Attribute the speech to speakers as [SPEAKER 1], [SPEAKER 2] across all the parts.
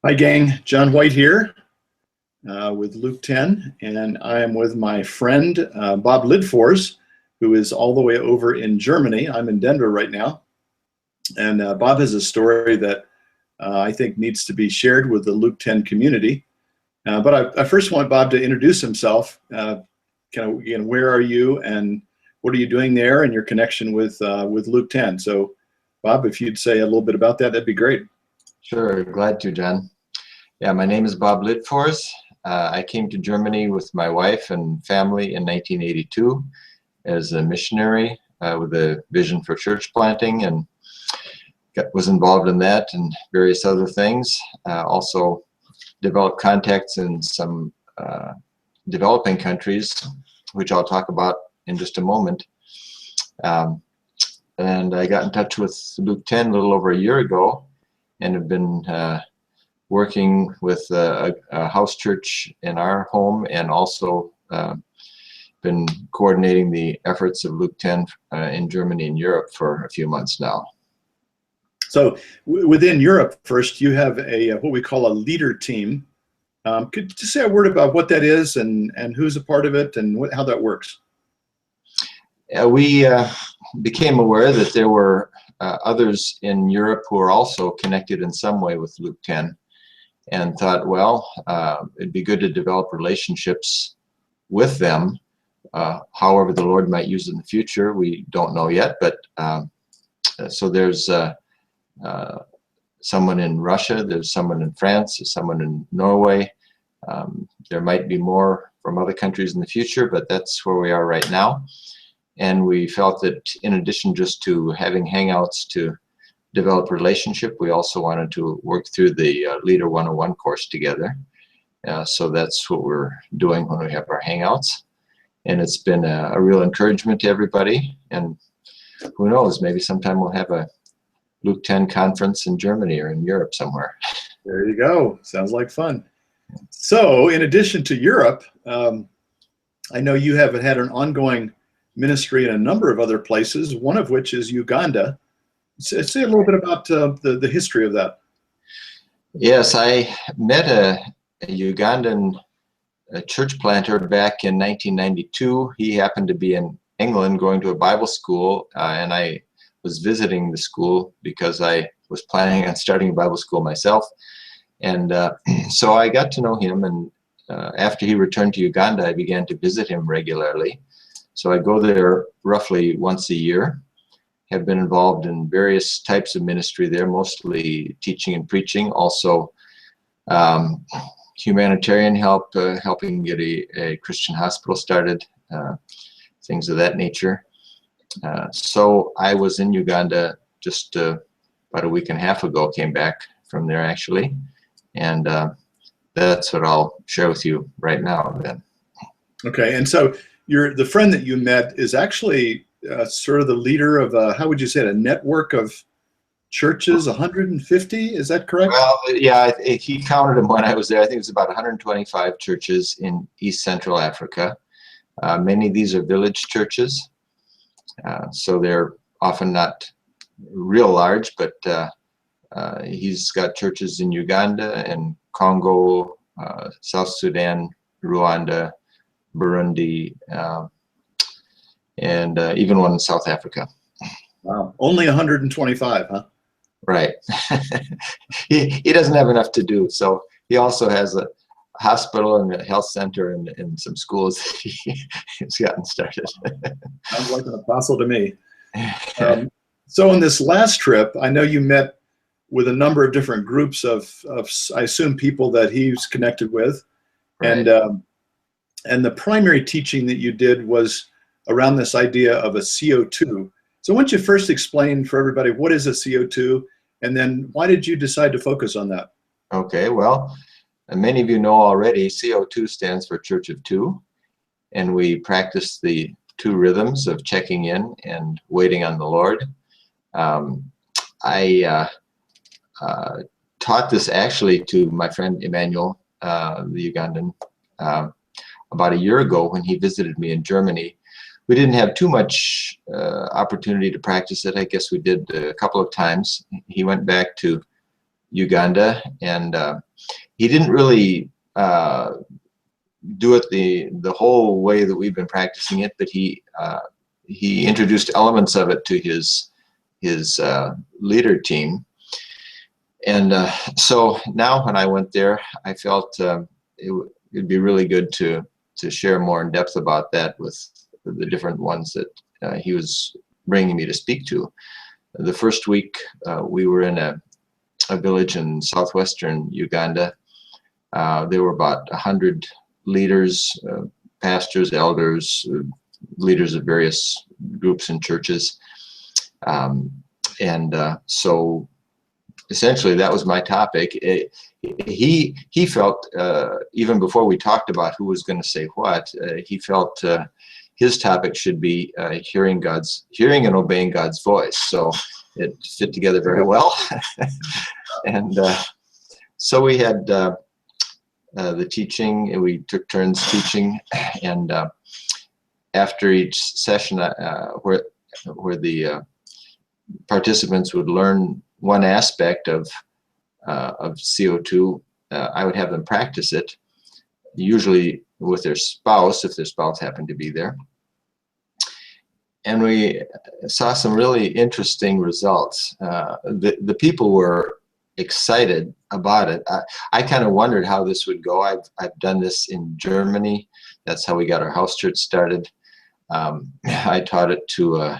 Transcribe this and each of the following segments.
[SPEAKER 1] Hi, gang. John White here with Luke 10, and I am with my friend Bob Lidfors, who is all the way over in Germany. I'm in Denver right now, and Bob has a story that I think needs to be shared with the Luke 10 community. But I first want Bob to introduce himself. Again, where are you, and what are you doing there, and your connection with Luke 10? So, Bob, if you'd say a little bit about that, that'd be great.
[SPEAKER 2] Sure, glad to, John. Yeah, my name is Bob Lidfors. I came to Germany with my wife and family in 1982 as a missionary with a vision for church planting, and was involved in that and various other things. Also developed contacts in some developing countries, which I'll talk about in just a moment. And I got in touch with Luke 10 a little over a year ago, and have been working with a house church in our home, and also been coordinating the efforts of Luke 10 in Germany and Europe for a few months now.
[SPEAKER 1] So within Europe, first, you have a what we call a leader team. Could you say a word about what that is and who's a part of it and how that works?
[SPEAKER 2] We became aware that there were others in Europe who are also connected in some way with Luke 10, and thought, well, it'd be good to develop relationships with them. However the Lord might use in the future, we don't know yet. But so there's someone in Russia, there's someone in France, there's someone in Norway. There might be more from other countries in the future, but that's where we are right now. And we felt that in addition just to having hangouts to develop relationship, we also wanted to work through the Leader 101 course together. So that's what we're doing when we have our hangouts. And it's been a real encouragement to everybody. And who knows, maybe sometime we'll have a Luke 10 conference in Germany or in Europe somewhere.
[SPEAKER 1] There you go. Sounds like fun. So in addition to Europe, I know you have had an ongoing ministry in a number of other places, one of which is Uganda. Say a little bit about the history of that.
[SPEAKER 2] Yes, I met a Ugandan church planter back in 1992. He happened to be in England going to a Bible school, and I was visiting the school because I was planning on starting a Bible school myself. And so I got to know him, and after he returned to Uganda, I began to visit him regularly. So I go there roughly once a year. Have been involved in various types of ministry there, mostly teaching and preaching, also humanitarian help, helping get a Christian hospital started, things of that nature. So I was in Uganda just about a week and a half ago, came back from there actually, and that's what I'll share with you right now then. Okay,
[SPEAKER 1] and so the friend that you met is actually sort of the leader of how would you say it, a network of churches, 150, is that correct?
[SPEAKER 2] Well, yeah, he counted them when I was there. I think it was about 125 churches in East Central Africa. Many of these are village churches, so they're often not real large, but he's got churches in Uganda and Congo, South Sudan, Rwanda, Burundi, and even one in South Africa.
[SPEAKER 1] Wow, only 125, huh?
[SPEAKER 2] Right. he doesn't have enough to do, so he also has a hospital and a health center and some schools that he's gotten started.
[SPEAKER 1] Sounds like an apostle to me. So on this last trip, I know you met with a number of different groups of I assume, people that he's connected with. Right. And the primary teaching that you did was around this idea of a CO2. So why don't you first explain for everybody what is a CO2, and then why did you decide to focus on that?
[SPEAKER 2] Okay, well, many of you know already, CO2 stands for Church of Two, and we practice the two rhythms of checking in and waiting on the Lord. I taught this actually to my friend Emmanuel, the Ugandan, about a year ago when he visited me in Germany. We didn't have too much opportunity to practice it. I guess we did a couple of times. He went back to Uganda, and he didn't really do it the whole way that we've been practicing it, but he introduced elements of it to his leader team. And so now when I went there, I felt it'd be really good to share more in depth about that with the different ones that he was bringing me to speak to. The first week we were in a village in southwestern Uganda. There were about 100 leaders, pastors, elders, leaders of various groups and churches. So essentially that was my topic. He felt, even before we talked about who was going to say what, he felt his topic should be hearing and obeying God's voice. So it fit together very well. And so we had the teaching, and we took turns teaching, and after each session where the participants would learn one aspect of CO2, I would have them practice it, usually with their spouse, if their spouse happened to be there. And we saw some really interesting results. The people were excited about it. I kind of wondered how this would go. I've done this in Germany. That's how we got our house church started. I taught it to a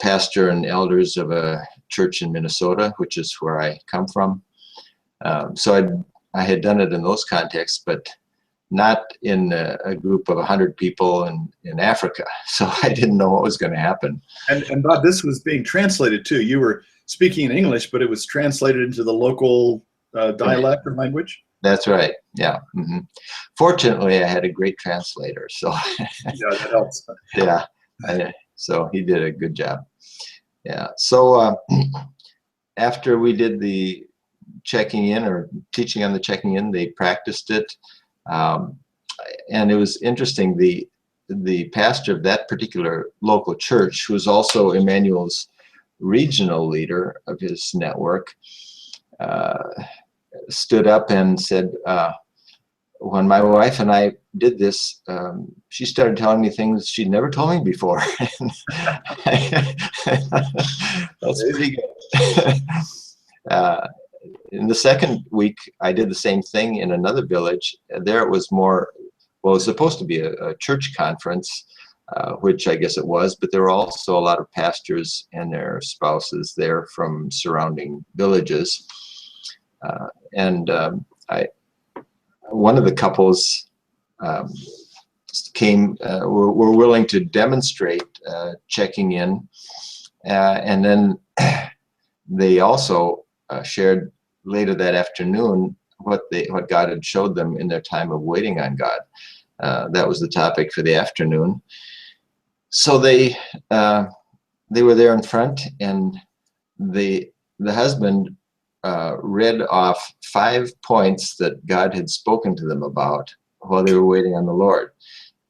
[SPEAKER 2] pastor and elders of a church in Minnesota, which is where I come from. So I had done it in those contexts, but not in a group of 100 people in Africa. So I didn't know what was going to happen.
[SPEAKER 1] And Bob, this was being translated too. You were speaking in English, but it was translated into the local dialect or language?
[SPEAKER 2] That's right, yeah. Mm-hmm. Fortunately, I had a great translator, so.
[SPEAKER 1] Yeah, that helps.
[SPEAKER 2] Yeah, so he did a good job. Yeah, so after we did the checking in or teaching on the checking in, they practiced it. And it was interesting, the pastor of that particular local church, who was also Emmanuel's regional leader of his network, stood up and said, when my wife and I did this, she started telling me things she'd never told me before. That's pretty good. In the second week, I did the same thing in another village. There it was more, well, it was supposed to be a church conference, which I guess it was, but there were also a lot of pastors and their spouses there from surrounding villages. One of the couples were willing to demonstrate checking in, and then they also shared later that afternoon what God had showed them in their time of waiting on God. That was the topic for the afternoon. So they were there in front, and the husband read off 5 points that God had spoken to them about while they were waiting on the Lord.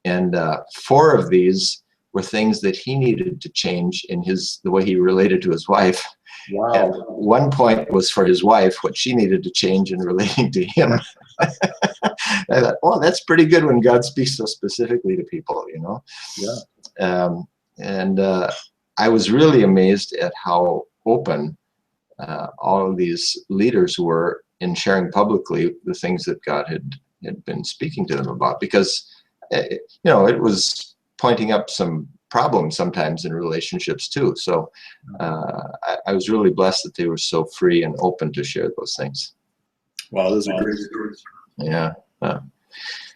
[SPEAKER 2] And 4 of these were things that he needed to change in the way he related to his wife.
[SPEAKER 1] Wow.
[SPEAKER 2] And 1 point was for his wife, what she needed to change in relating to him. I thought, oh, that's pretty good when God speaks so specifically to people, you know? Yeah. I was really amazed at how open all of these leaders were in sharing publicly the things that God had been speaking to them about, because it was pointing up some problems sometimes in relationships too. So I was really blessed that they were so free and open to share those things.
[SPEAKER 1] Wow, those are great stories.
[SPEAKER 2] Yeah.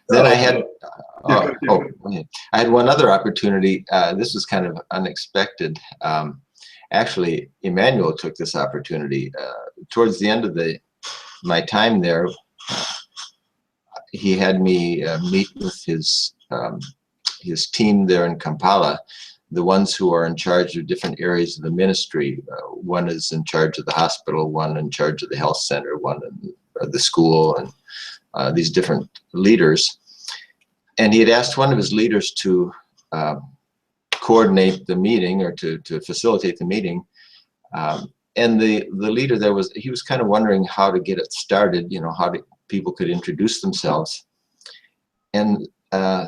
[SPEAKER 2] Then I had I had one other opportunity. This was kind of unexpected. Actually, Emmanuel took this opportunity. Towards the end of my time there, he had me meet with his team there in Kampala, the ones who are in charge of different areas of the ministry. One is in charge of the hospital, one in charge of the health center, one in the school, and these different leaders. And he had asked one of his leaders to coordinate the meeting, or to facilitate the meeting. and the leader there he was kind of wondering how to get it started, how people could introduce themselves. And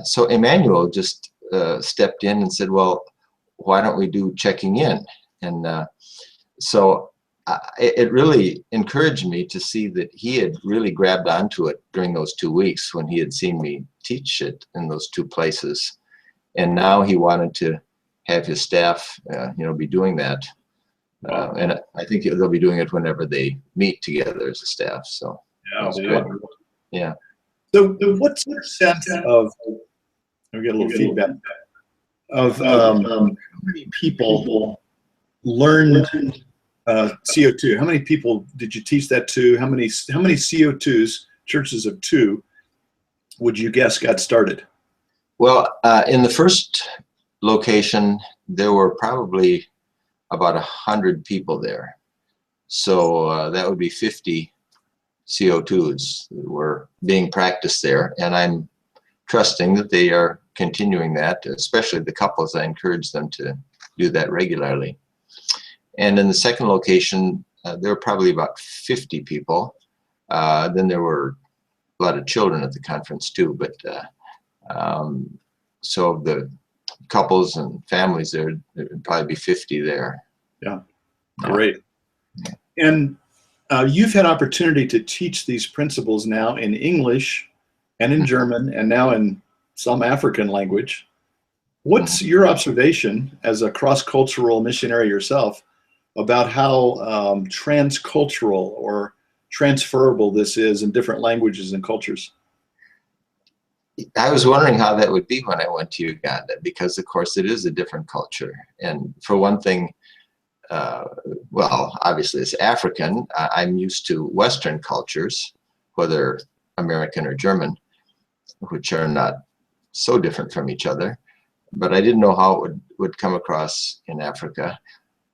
[SPEAKER 2] so Emmanuel just stepped in and said, well, why don't we do checking in? And so it really encouraged me to see that he had really grabbed onto it during those 2 weeks when he had seen me teach it in those two places. And now he wanted to have his staff, be doing that. And I think they'll be doing it whenever they meet together as a staff. So
[SPEAKER 1] yeah,
[SPEAKER 2] that's good. Yeah.
[SPEAKER 1] So what's your sense of, we get a little feedback, of how many people learned CO2? How many people did you teach that to? How many CO2s, churches of two, would you guess got started?
[SPEAKER 2] Well, in the first location, there were probably about 100 people there. So that would be 50 CO2s that were being practiced there. And I'm trusting that they are continuing that, especially the couples. I encourage them to do that regularly. And in the second location, there were probably about 50 people. Then there were a lot of children at the conference too, but so the couples and families there would probably be 50 there.
[SPEAKER 1] Yeah, great. And you've had opportunity to teach these principles now in English and in German and now in some African language. What's your observation as a cross-cultural missionary yourself about how transcultural or transferable this is in different languages and cultures?
[SPEAKER 2] I was wondering how that would be when I went to Uganda, because of course it is a different culture. And for one thing, well, obviously it's African. I'm used to Western cultures, whether American or German, which are not so different from each other. But I didn't know how it would come across in Africa.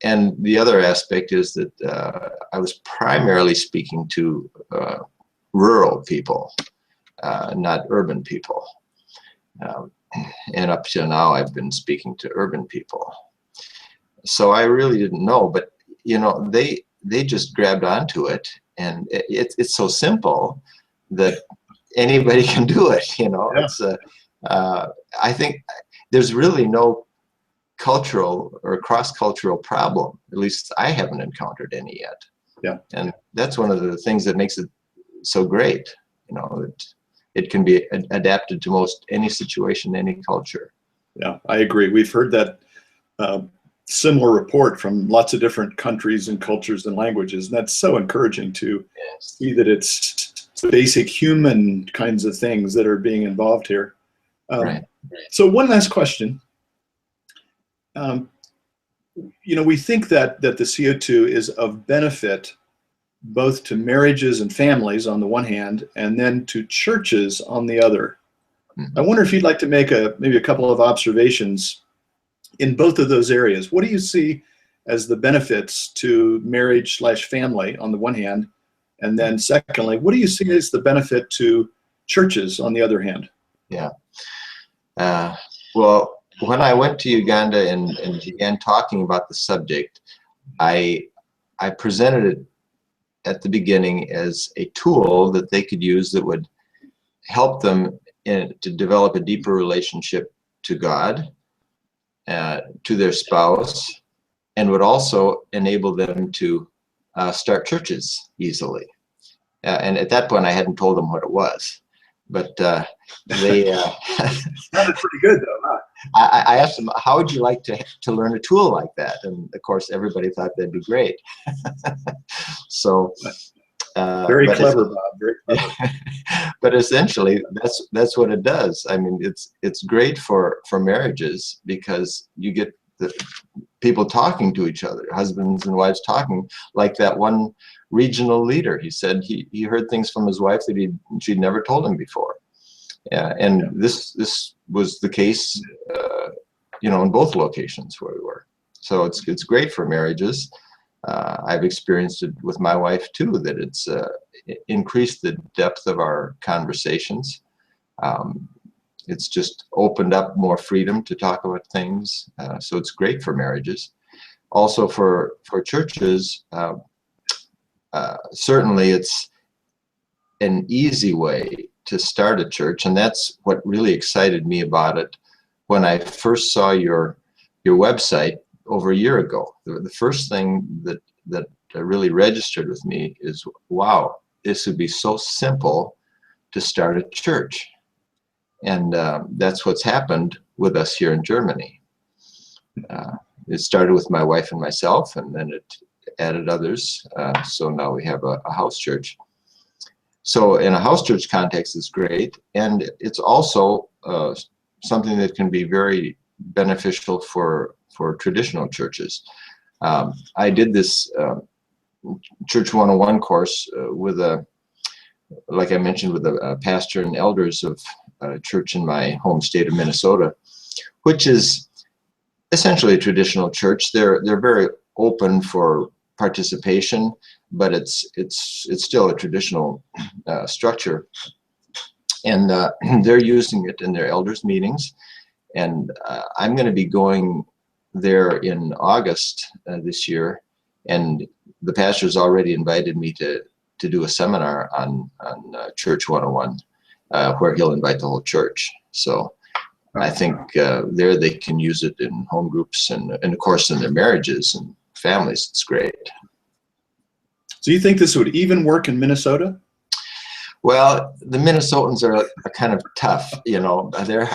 [SPEAKER 2] And the other aspect is that I was primarily speaking to rural people, not urban people. And up till now, I've been speaking to urban people. So I really didn't know, but they just grabbed onto it, and it's so simple that anybody can do it.
[SPEAKER 1] Yeah.
[SPEAKER 2] It's I think there's really no cultural or cross-cultural problem. At least I haven't encountered any yet.
[SPEAKER 1] Yeah.
[SPEAKER 2] And that's one of the things that makes it so great. It can be adapted to most any situation, any culture.
[SPEAKER 1] Yeah, I agree. We've heard that similar report from lots of different countries and cultures and languages, and that's so encouraging to see that it's basic human kinds of things that are being involved here.
[SPEAKER 2] Right.
[SPEAKER 1] So one last question. We think that the CO2 is of benefit both to marriages and families on the one hand, and then to churches on the other. Mm-hmm. I wonder if you'd like to make maybe a couple of observations in both of those areas. What do you see as the benefits to marriage/family on the one hand, and then secondly, what do you see as the benefit to churches on the other hand?
[SPEAKER 2] Yeah. Well, when I went to Uganda and began talking about the subject, I presented it at the beginning as a tool that they could use that would help them to develop a deeper relationship to God, to their spouse, and would also enable them to start churches easily. And at that point, I hadn't told them what it was, but they
[SPEAKER 1] sounded pretty good though, huh?
[SPEAKER 2] I asked them, how would you like to learn a tool like that? And of course, everybody thought that'd be great. So
[SPEAKER 1] very clever, Bob. Very clever.
[SPEAKER 2] But essentially, that's what it does. I mean, it's great for marriages because you get the people talking to each other, husbands and wives talking, like that one regional leader. He said he heard things from his wife that she'd never told him before. Yeah, and this was the case, in both locations where we were. So it's great for marriages. I've experienced it with my wife too, that it's increased the depth of our conversations. It's just opened up more freedom to talk about things. So it's great for marriages. also for churches, certainly it's an easy way to start a church, and that's what really excited me about it when I first saw your website over a year ago. The first thing that really registered with me is, wow, this would be so simple to start a church. And that's what's happened with us here in Germany. It started with my wife and myself, and then it added others. So now we have a house church. So in a house church context, it's great. And it's also something that can be very beneficial for traditional churches. I did this Church 101 course with like I mentioned, with a pastor and elders of a church in my home state of Minnesota, which is essentially a traditional church. They're very open for participation, but it's still a traditional structure, and they're using it in their elders meetings. And I'm going to be going there in August this year, and the pastor's already invited me to do a seminar on Church 101, where he'll invite the whole church. So I think there they can use it in home groups and of course in their marriages and families. It's great.
[SPEAKER 1] So you think this would even work in Minnesota?
[SPEAKER 2] Well, the Minnesotans are kind of tough, you know. They're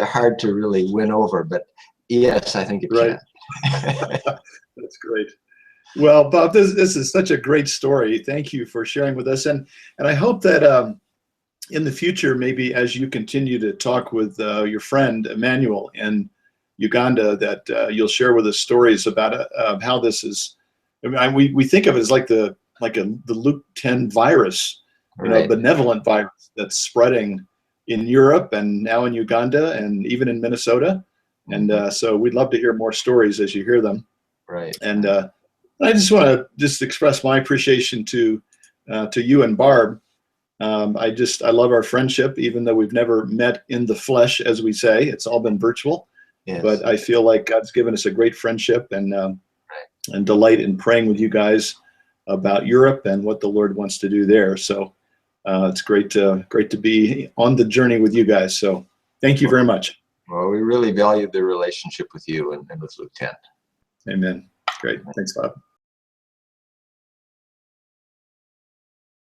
[SPEAKER 2] hard to really win over, but yes, I think it
[SPEAKER 1] right.
[SPEAKER 2] can.
[SPEAKER 1] That's great. Well, Bob, this is such a great story. Thank you for sharing with us, and I hope that in the future, maybe as you continue to talk with your friend Emmanuel in Uganda, that you'll share with us stories about how this is. I mean, we think of it as like the Luke 10 virus, you know,
[SPEAKER 2] Right.
[SPEAKER 1] benevolent virus that's spreading in Europe and now in Uganda and even in Minnesota. And so we'd love to hear more stories as you hear them.
[SPEAKER 2] Right.
[SPEAKER 1] And I just want to express my appreciation to you and Barb. I love our friendship, even though we've never met in the flesh, as we say. It's all been virtual.
[SPEAKER 2] Yes.
[SPEAKER 1] But I feel like God's given us a great friendship and delight in praying with you guys about Europe and what the Lord wants to do there. So it's great to be on the journey with you guys. So thank you very much.
[SPEAKER 2] Well, we really value the relationship with you and with Luke 10.
[SPEAKER 1] Amen. Great. Thanks, Bob.